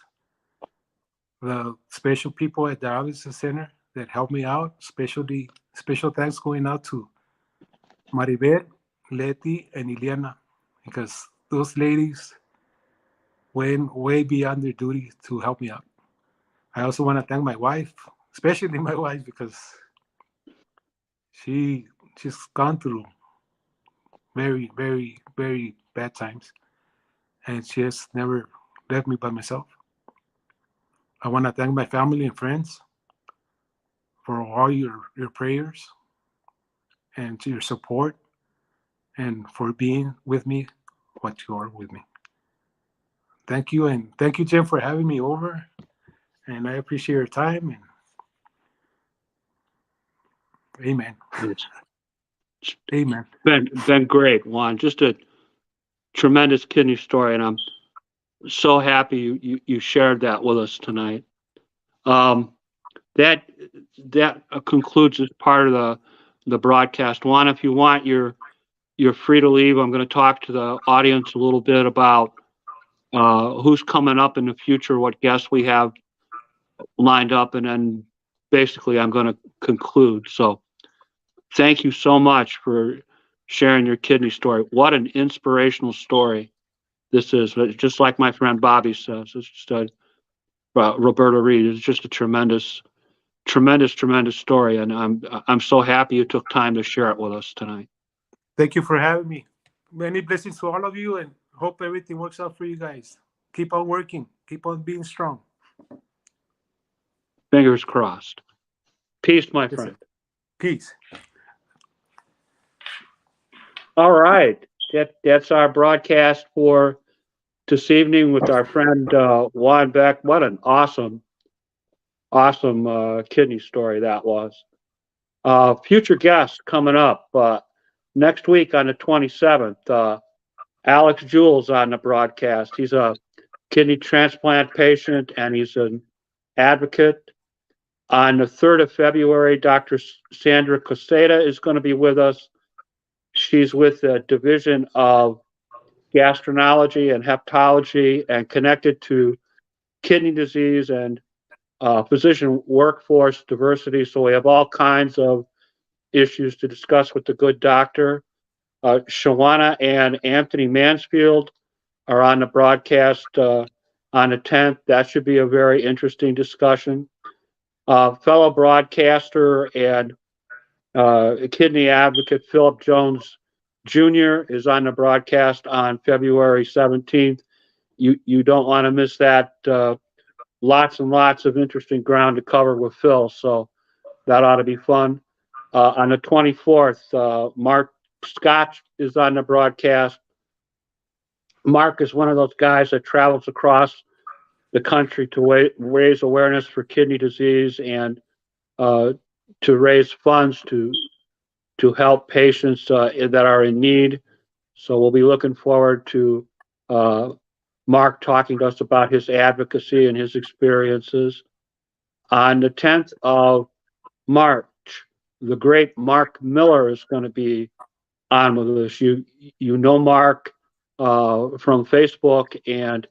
Speaker 2: the special people at Dialysis Center that helped me out. Special thanks going out to Maribel, Letty, and Ileana, because those ladies went way beyond their duty to help me out. I also want to thank my wife, especially my wife, because she's gone through very, very, very bad times, and she has never left me by myself. I want to thank my family and friends for all your prayers and your support and for being with me what you are with me. Thank you, and thank you, Jim, for having me over, and I appreciate your time, and amen. Amen.
Speaker 1: Been great, Juan. Just a tremendous kidney story, and I'm so happy you shared that with us tonight. That concludes this part of the broadcast. Juan, if you want, you're free to leave. I'm going to talk to the audience a little bit about who's coming up in the future, what guests we have lined up, and then basically I'm going to conclude. So thank you so much for sharing your kidney story. What an inspirational story this is. Just like my friend Bobby says, it's just Roberta Reed. It's just a tremendous story, and I'm so happy you took time to share it with us tonight.
Speaker 2: Thank you for having me. Many blessings to all of you, and hope everything works out for you guys. Keep on working. Keep on being strong.
Speaker 1: Fingers crossed. Peace, my friend.
Speaker 2: Peace.
Speaker 1: All right. That's our broadcast for this evening with our friend Juan Beck. What an awesome kidney story that was. Future guests coming up next week on the 27th. Alex Jules on the broadcast. He's a kidney transplant patient and he's an advocate. On the 3rd of February, Dr. Sandra Coseta is going to be with us. She's with the Division of Gastroenterology and Hepatology and connected to kidney disease and physician workforce diversity. So we have all kinds of issues to discuss with the good doctor. Shawana and Anthony Mansfield are on the broadcast on the 10th. That should be a very interesting discussion. Fellow broadcaster and kidney advocate Philip Jones Jr. is on the broadcast on February 17th. You don't want to miss that. Lots and lots of interesting ground to cover with Phil, so that ought to be fun. On the 24th, Mark Scott is on the broadcast. Mark is one of those guys that travels across the country to raise awareness for kidney disease and to raise funds to help patients that are in need. So we'll be looking forward to Mark talking to us about his advocacy and his experiences. On the 10th of March, the great Mark Miller is going to be on with us. You know Mark from Facebook, and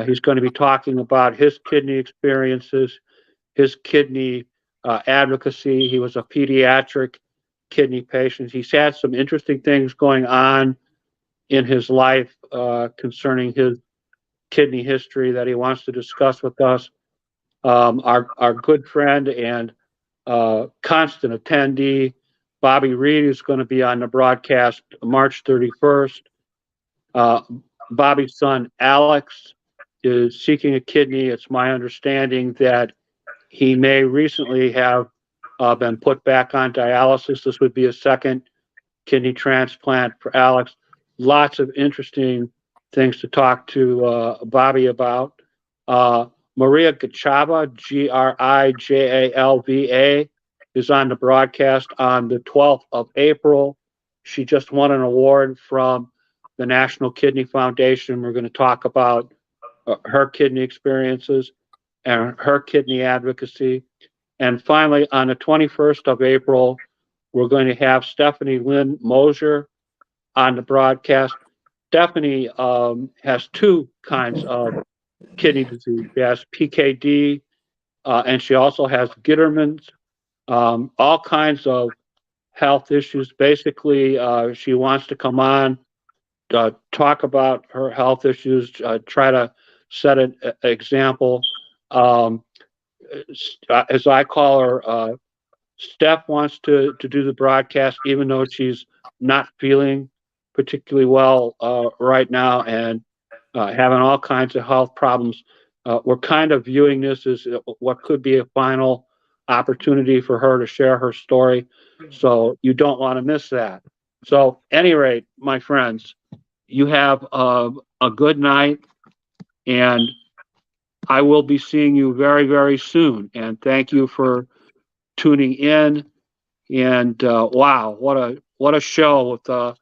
Speaker 1: he's going to be talking about his kidney experiences, his kidney advocacy. He was a pediatric kidney patient. He's had some interesting things going on in his life concerning his kidney history that he wants to discuss with us. Our good friend and constant attendee, Bobby Reed, is going to be on the broadcast March 31st. Bobby's son, Alex, is seeking a kidney. It's my understanding that he may recently have been put back on dialysis. This would be a second kidney transplant for Alex. Lots of interesting things to talk to Bobby about. Maria Gachava, Grijalva, is on the broadcast on the 12th of April. She just won an award from the National Kidney Foundation. We're going to talk about her kidney experiences and her kidney advocacy. And finally, on the 21st of April, we're going to have Stephanie Lynn Mosier on the broadcast. Stephanie has two kinds of kidney disease. She has PKD, and she also has Gitterman's, all kinds of health issues. Basically, she wants to come on, talk about her health issues, try to set an example. As I call her, Steph wants to do the broadcast, even though she's not feeling particularly well right now and having all kinds of health problems. We're kind of viewing this as what could be a final opportunity for her to share her story. So you don't want to miss that. So, at any rate, my friends, you have a good night, and I will be seeing you very, very soon. And thank you for tuning in. And wow, what a show with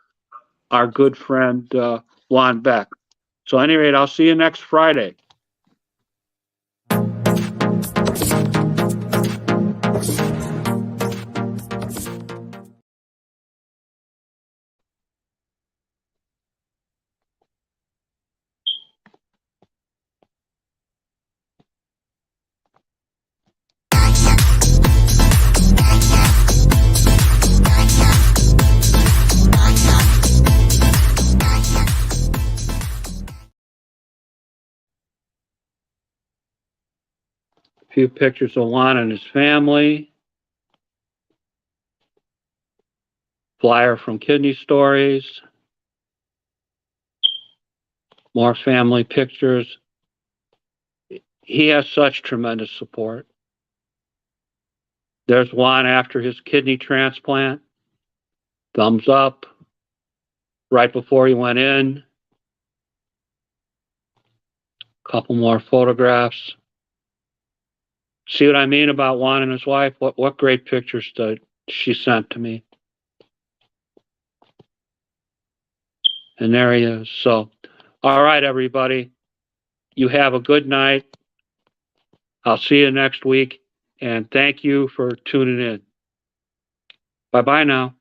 Speaker 1: our good friend Juan Beck. So, at any rate, I'll see you next Friday. A few pictures of Juan and his family. Flyer from Kidney Stories. More family pictures. He has such tremendous support. There's Juan after his kidney transplant. Thumbs up. Right before he went in. Couple more photographs. See what I mean about Juan and his wife? What great pictures she sent to me. And there he is. So, all right, everybody. You have a good night. I'll see you next week. And thank you for tuning in. Bye-bye now.